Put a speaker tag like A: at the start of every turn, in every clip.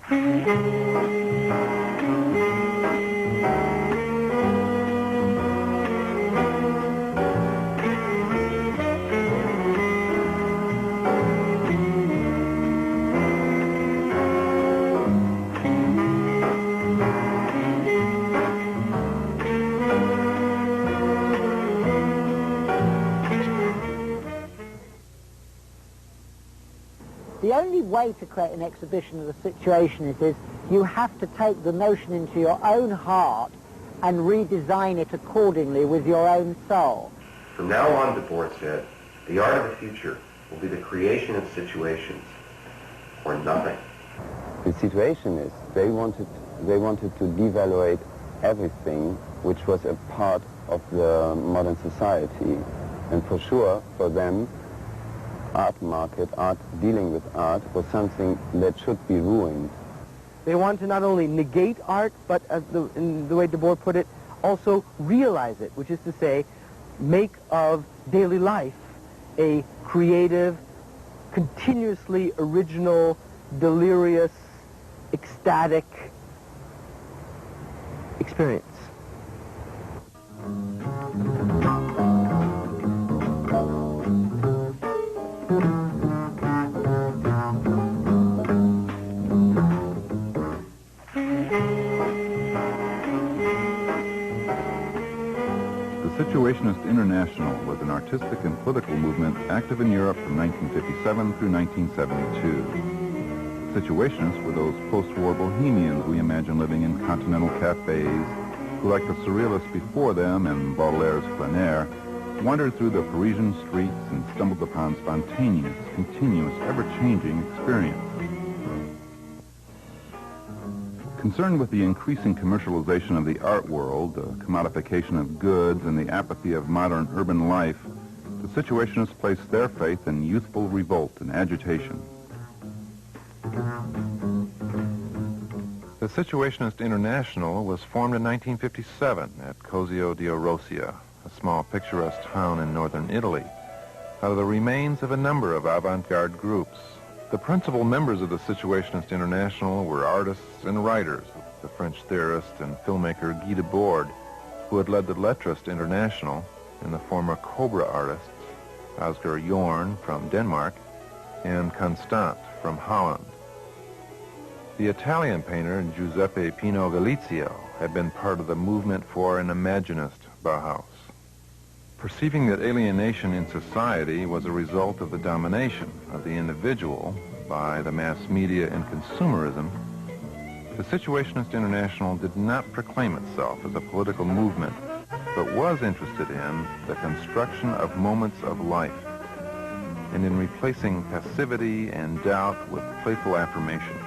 A: The only way to create an exhibition of the Situationist is you have to take the notion into your own heart and redesign it accordingly with your own soul.
B: From now on, Debord said, the art of the future will be the creation of situations, or nothing.
C: The Situationists, they wanted to devaluate everything which was a part of the modern society. And for sure, for them, art market, art dealing with art, was something that should be ruined.
D: They want to not only negate art, but in the way Debord put it, also realize it, which is to say, make of daily life a creative, continuously original, delirious, ecstatic experience.
E: The Situationist International was an artistic and political movement active in Europe from 1957 through 1972. Situationists were those post-war bohemians we imagine living in continental cafes, who, like the surrealists before them and Baudelaire's plein air, wandered through the Parisian streets and stumbled upon spontaneous, continuous, ever-changing experience. Concerned with the increasing commercialization of the art world, the commodification of goods, and the apathy of modern urban life, the Situationists placed their faith in youthful revolt and agitation. The Situationist International was formed in 1957 at Cosio di Orosia, a small picturesque town in northern Italy, out of the remains of a number of avant-garde groups. The principal members of the Situationist International were artists and writers, the French theorist and filmmaker Guy Debord, who had led the Lettrist International, and the former Cobra artists, Asger Jorn from Denmark and Constant from Holland. The Italian painter Giuseppe Pino Galizio had been part of the movement for an Imaginist Bauhaus. Perceiving that alienation in society was a result of the domination of the individual by the mass media and consumerism, the Situationist International did not proclaim itself as a political movement, but was interested in the construction of moments of life and in replacing passivity and doubt with playful affirmation.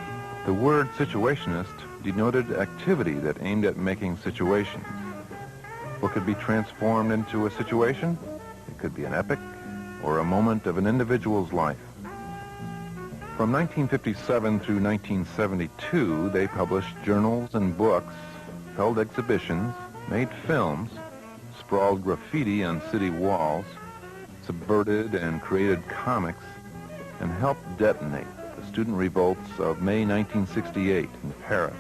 E: The word situationist denoted activity that aimed at making situations. What could be transformed into a situation? It could be an epic or a moment of an individual's life. From 1957 through 1972, they published journals and books, held exhibitions, made films, sprawled graffiti on city walls, subverted and created comics, and helped detonate the student revolts of May 1968 in Paris.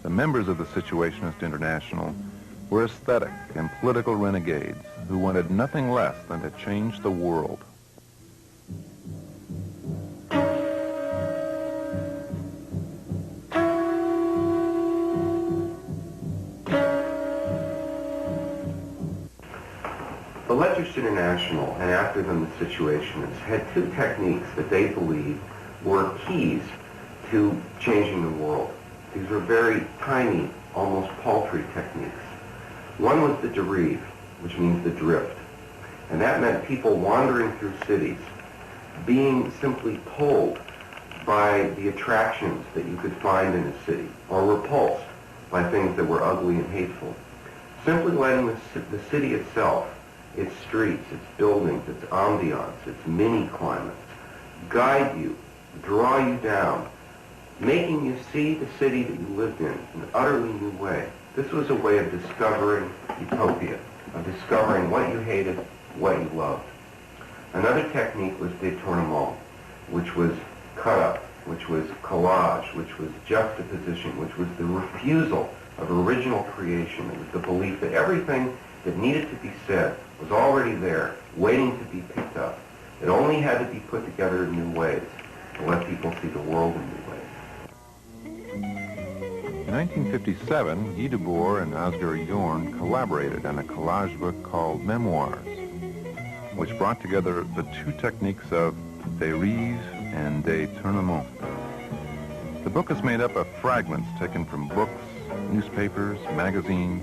E: The members of the Situationist International were aesthetic and political renegades who wanted nothing less than to change the world.
B: The Lettrist International, and after them the Situationists, had two techniques that they believed were keys to changing the world. These were very tiny, almost paltry techniques. One was the derive, which means the drift. And that meant people wandering through cities, being simply pulled by the attractions that you could find in a city, or repulsed by things that were ugly and hateful. Simply letting the city itself, its streets, its buildings, its ambiance, its mini-climates, guide you, draw you down, making you see the city that you lived in an utterly new way. This was a way of discovering utopia, of discovering what you hated, what you loved. Another technique was détournement, which was cut up, which was collage, which was juxtaposition, which was the refusal of original creation. It was the belief that everything that needed to be said was already there, waiting to be picked up. It only had to be put together in new ways to let people see the world in new ways.
E: In 1957, Guy Debord and Oscar Jorn collaborated on a collage book called Memoirs, which brought together the two techniques of dérive and détournement. The book is made up of fragments taken from books, newspapers, magazines,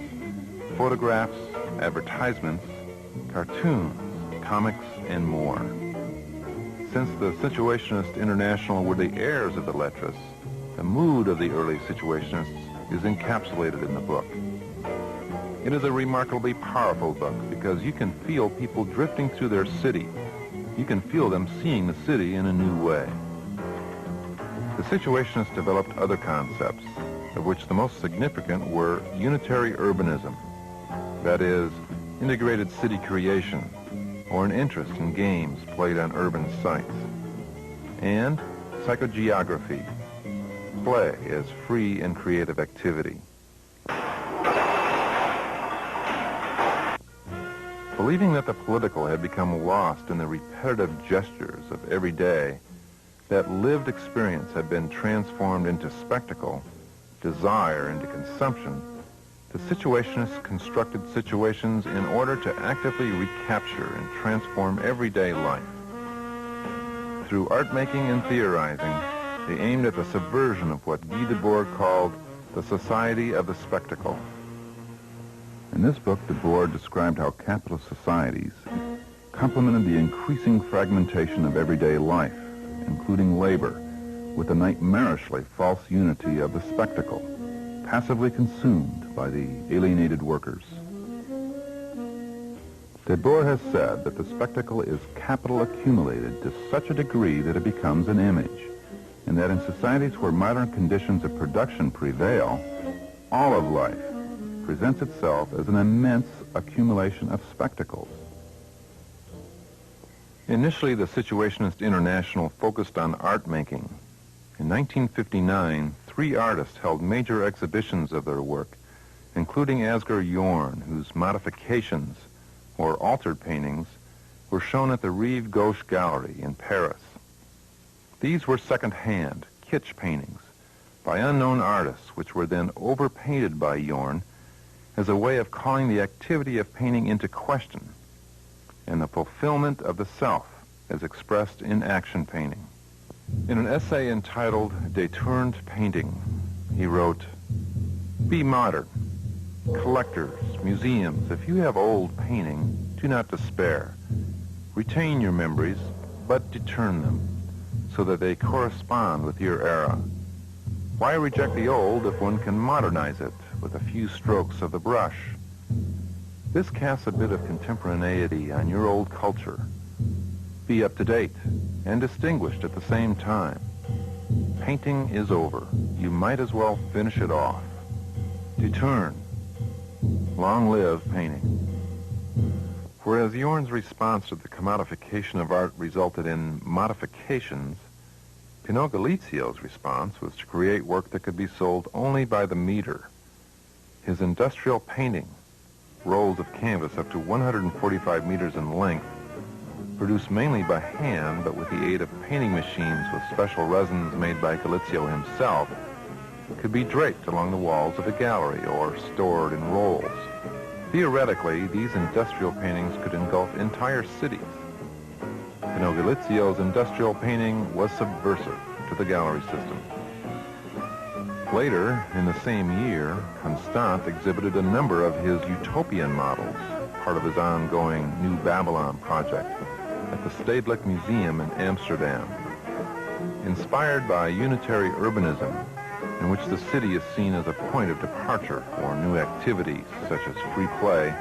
E: photographs, advertisements, cartoons, comics, and more. Since the Situationist International were the heirs of the Lettres, the mood of the early Situationists is encapsulated in the book. It is a remarkably powerful book because you can feel people drifting through their city. You can feel them seeing the city in a new way. The Situationists developed other concepts, of which the most significant were unitary urbanism, that is, integrated city creation, or an interest in games played on urban sites, and psychogeography, play as free and creative activity. Believing that the political had become lost in the repetitive gestures of every day, that lived experience had been transformed into spectacle, desire into consumption, the Situationists constructed situations in order to actively recapture and transform everyday life. Through art making and theorizing, they aimed at the subversion of what Guy Debord called the society of the spectacle. In this book, Debord described how capitalist societies complemented the increasing fragmentation of everyday life, including labor, with the nightmarishly false unity of the spectacle, passively consumed by the alienated workers. Debord has said that the spectacle is capital accumulated to such a degree that it becomes an image, and that in societies where modern conditions of production prevail, all of life presents itself as an immense accumulation of spectacles. Initially, the Situationist International focused on art making. In 1959, 3 artists held major exhibitions of their work, including Oscar Jorn, whose modifications, or altered paintings, were shown at the Rive Gauche Gallery in Paris. These were second-hand, kitsch paintings by unknown artists, which were then overpainted by Jorn as a way of calling the activity of painting into question and the fulfillment of the self as expressed in action painting. In an essay entitled Détourned Painting, he wrote, "Be modern. Collectors, museums, if you have old painting, do not despair. Retain your memories, but deturn them, so that they correspond with your era. Why reject the old if one can modernize it with a few strokes of the brush? This casts a bit of contemporaneity on your old culture. Be up to date and distinguished at the same time. Painting is over. You might as well finish it off. Deturn. Long live painting." Whereas Jorn's response to the commodification of art resulted in modifications, Pinocchio's response was to create work that could be sold only by the meter. His industrial painting, rolls of canvas up to 145 meters in length, produced mainly by hand but with the aid of painting machines with special resins made by Galizio himself, could be draped along the walls of a gallery or stored in rolls. Theoretically, these industrial paintings could engulf entire cities. Pinocchio's industrial painting was subversive to the gallery system. Later, in the same year, Constant exhibited a number of his utopian models, part of his ongoing New Babylon project, at the Stedelijk Museum in Amsterdam. Inspired by unitary urbanism, in which the city is seen as a point of departure for new activities such as free play,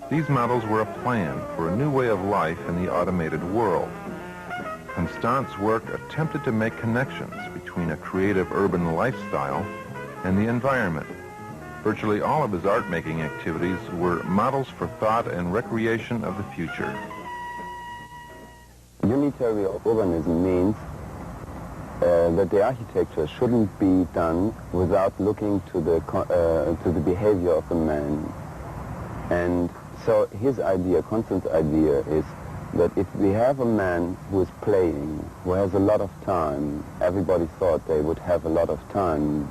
E: these models were a plan for a new way of life in the automated world. Constant's work attempted to make connections between a creative urban lifestyle and the environment. Virtually all of his art-making activities were models for thought and recreation of the future.
C: Unitary urbanism means that the architecture shouldn't be done without looking to the behavior of the man. And so his idea, Constant's idea, is that if we have a man who is playing, who has a lot of time, everybody thought they would have a lot of time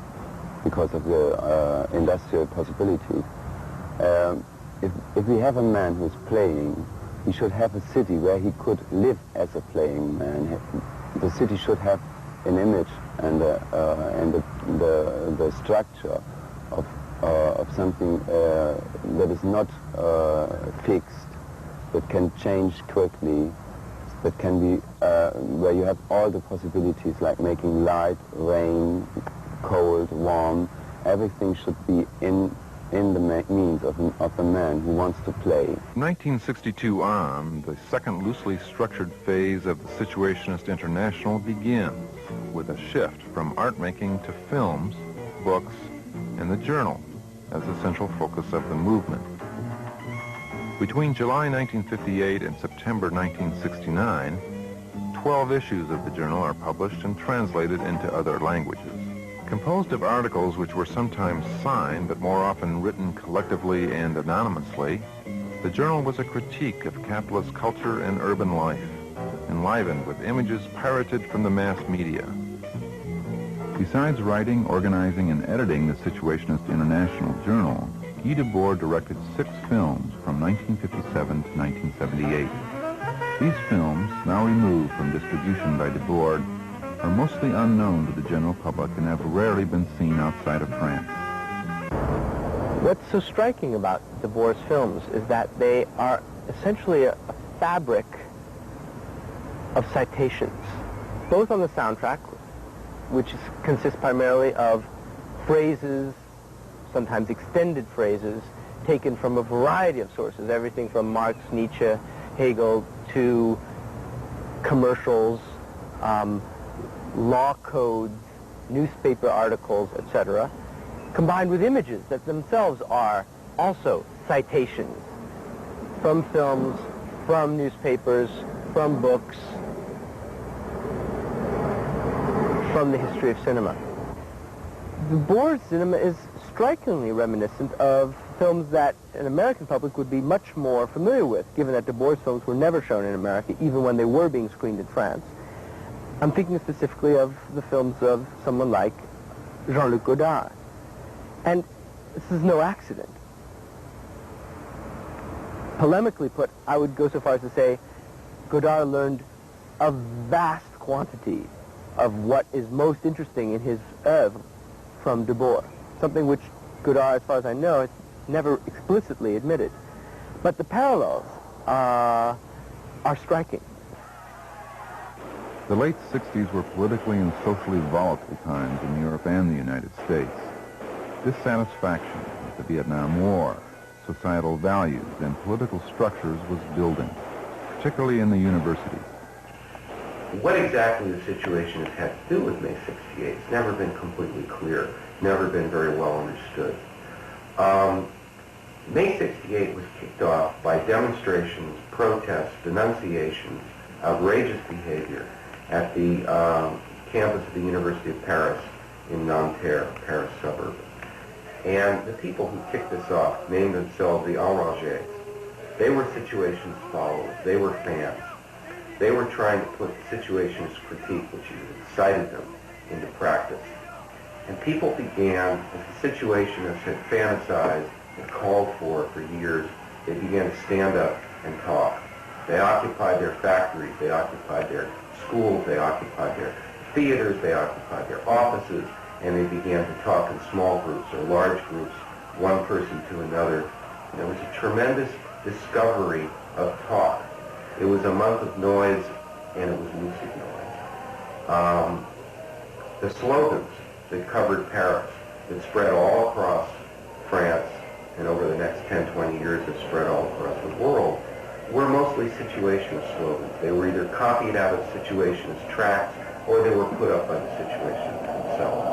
C: because of the industrial possibilities. If we have a man who is playing, he should have a city where he could live as a playing man. The city should have an image and the structure of something that is not fixed, that can change quickly, that can be where you have all the possibilities, like making light, rain, cold, warm. Everything should be in the means of the man who wants to play.
E: 1962 on, the second loosely structured phase of the Situationist International begins with a shift from art making to films, books, and the journal as the central focus of the movement. Between July 1958 and September 1969, 12 issues of the journal are published and translated into other languages. Composed of articles which were sometimes signed, but more often written collectively and anonymously, the journal was a critique of capitalist culture and urban life, enlivened with images pirated from the mass media. Besides writing, organizing, and editing the Situationist International journal, Guy Debord directed 6 films from 1957 to 1978. These films, now removed from distribution by Debord, are mostly unknown to the general public and have rarely been seen outside of France.
D: What's so striking about Debord's films is that they are essentially a fabric of citations, both on the soundtrack, which consists primarily of phrases, sometimes extended phrases, taken from a variety of sources, everything from Marx, Nietzsche, Hegel, to commercials, law codes, newspaper articles, etc., combined with images that themselves are also citations from films, from newspapers, from books, from the history of cinema. Debord's cinema is strikingly reminiscent of films that an American public would be much more familiar with, given that Debord's films were never shown in America, even when they were being screened in France. I'm thinking specifically of the films of someone like Jean-Luc Godard. And this is no accident. Polemically put, I would go so far as to say Godard learned a vast quantity of what is most interesting in his oeuvre from Debord, something which Godard, as far as I know, has never explicitly admitted. But the parallels are striking.
E: The late 60s were politically and socially volatile times in Europe and the United States. Dissatisfaction with the Vietnam War, societal values, and political structures was building, particularly in the universities.
B: What exactly the situation has had to do with May 68 has never been completely clear, never been very well understood. May 68 was kicked off by demonstrations, protests, denunciations, outrageous behavior at the campus of the University of Paris in Nanterre, Paris suburb. And the people who kicked this off named themselves the Enragés. They were Situationist followers. They were fans. They were trying to put Situationist critique, which excited them, into practice. And people began, as the Situationists had fantasized and called for years, they began to stand up and talk. They occupied their factories, they occupied their schools, they occupied their theaters, they occupied their offices, and they began to talk in small groups or large groups, one person to another. And there was a tremendous discovery of talk. It was a month of noise, and it was lucid noise. The slogans that covered Paris, that spread all across France, and over the next 10, 20 years have spread all across the world, were mostly Situationist slogans. They were either copied out of Situationist tracts, or they were put up by the Situationists themselves.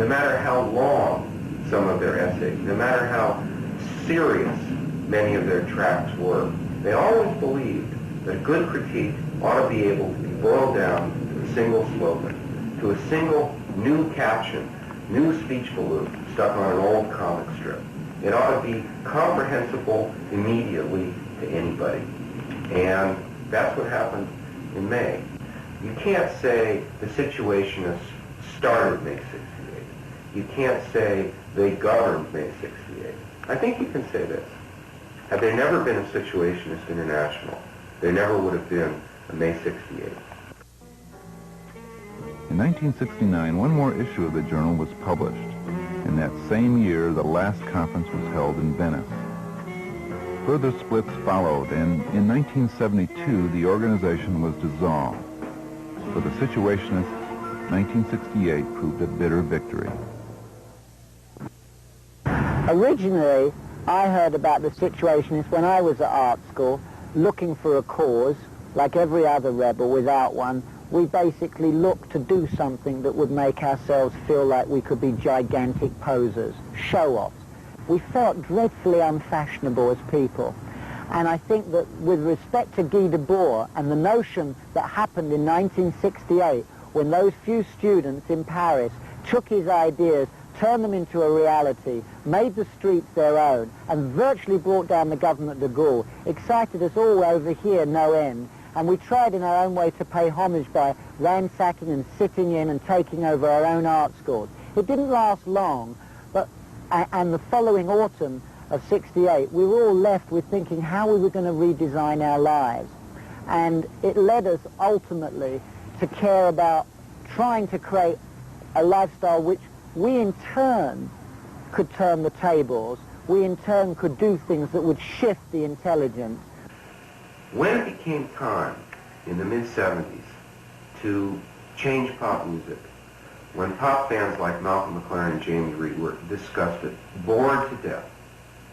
B: no matter how long some of their essays, no matter how serious many of their tracts were, they always believed that a good critique ought to be able to be boiled down to a single slogan, to a single new caption, new speech balloon stuck on an old comic strip. It ought to be comprehensible immediately to anybody. And that's what happened in May. You can't say the Situationists started May 68. You can't say they governed May 68. I think you can say this. Had there never been a Situationist International, there never would have been a May 68.
E: In 1969, one more issue of the journal was published. In that same year, the last conference was held in Venice. Further splits followed, and in 1972, the organization was dissolved. For the Situationists, 1968 proved a bitter victory.
A: Originally, I heard about the Situationists when I was at art school, looking for a cause. Like every other rebel without one, we basically looked to do something that would make ourselves feel like we could be gigantic posers, show-offs. We felt dreadfully unfashionable as people. And I think that with respect to Guy Debord and the notion that happened in 1968, when those few students in Paris took his ideas, turned them into a reality, made the streets their own, and virtually brought down the government de Gaulle, excited us all over here no end. And we tried in our own way to pay homage by ransacking and sitting in and taking over our own art schools. It didn't last long, and the following autumn of 68, we were all left with thinking how we were going to redesign our lives. And it led us ultimately to care about trying to create a lifestyle which we in turn could turn the tables, we in turn could do things that would shift the intelligence.
B: When it became time in the mid-70s to change pop music, when pop fans like Malcolm McLaren and Jamie Reed were disgusted, bored to death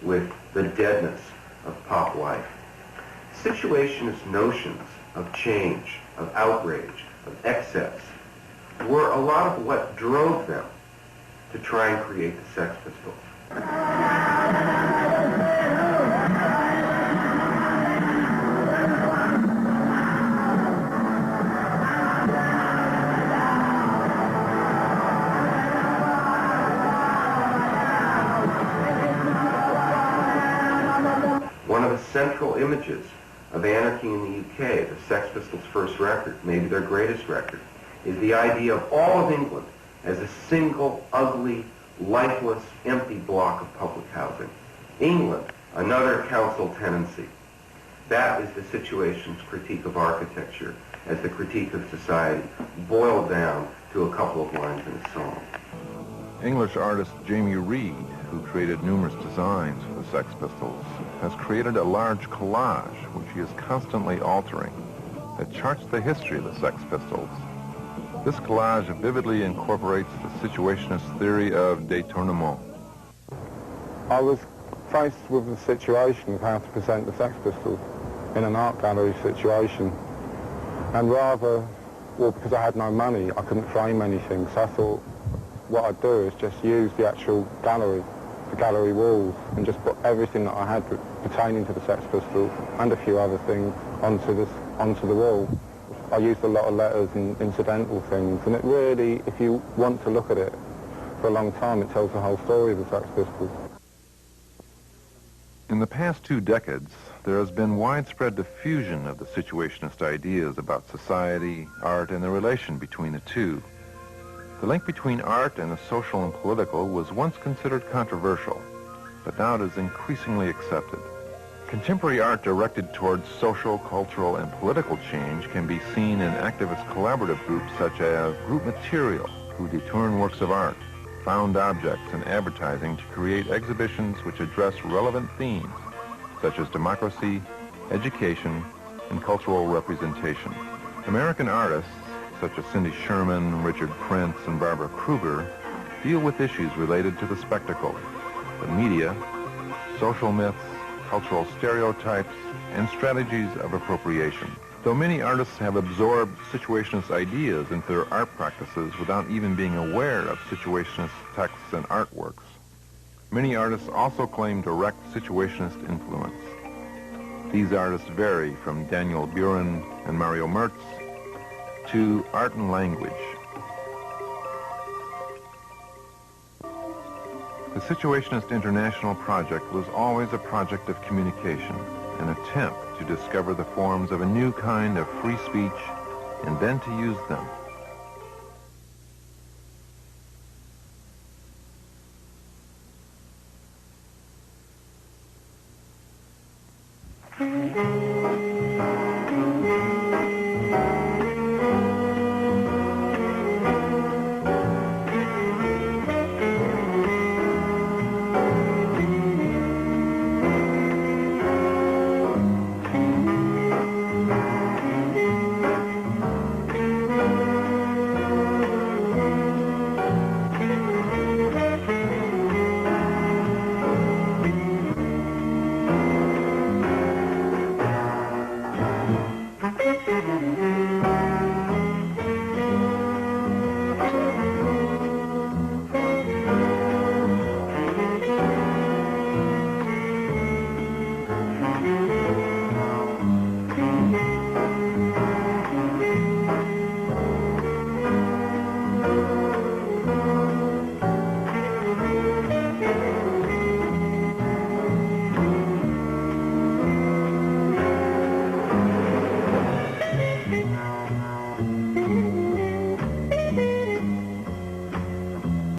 B: with the deadness of pop life, Situationist notions of change, of outrage, of excess, were a lot of what drove them to try and create the Sex Pistols. One of the central images of anarchy in the UK, the Sex Pistols' first record, maybe their greatest record, is the idea of all of England as a single, ugly, lifeless, empty block of public housing. England, another council tenancy. That is the Situation's critique of architecture as the critique of society, boiled down to a couple of lines in a song.
E: English artist Jamie Reed, who created numerous designs for the Sex Pistols, has created a large collage which he is constantly altering that charts the history of the Sex Pistols. This collage vividly incorporates the Situationist theory of détournement.
C: I was faced with the situation of how to present the Sex Pistols in an art gallery situation. And rather, well, because I had no money, I couldn't frame anything, so I thought what I'd do is just use the actual gallery, the gallery walls, and just put everything that I had pertaining to the Sex Pistols and a few other things onto the wall. I used a lot of letters and incidental things, and it really, if you want to look at it for a long time, it tells the whole story of the Sex Pistols.
E: In the past 2 decades, there has been widespread diffusion of the Situationist ideas about society, art, and the relation between the two. The link between art and the social and political was once considered controversial, but now it is increasingly accepted. Contemporary art directed towards social, cultural, and political change can be seen in activist collaborative groups such as Group Material, who deturn works of art, found objects, and advertising to create exhibitions which address relevant themes such as democracy, education, and cultural representation. American artists such as Cindy Sherman, Richard Prince, and Barbara Kruger deal with issues related to the spectacle, the media, social myths, cultural stereotypes, and strategies of appropriation. Though many artists have absorbed Situationist ideas into their art practices without even being aware of Situationist texts and artworks, many artists also claim direct Situationist influence. These artists vary from Daniel Buren and Mario Mertz to Art and Language. The Situationist International project was always a project of communication, an attempt to discover the forms of a new kind of free speech and then to use them.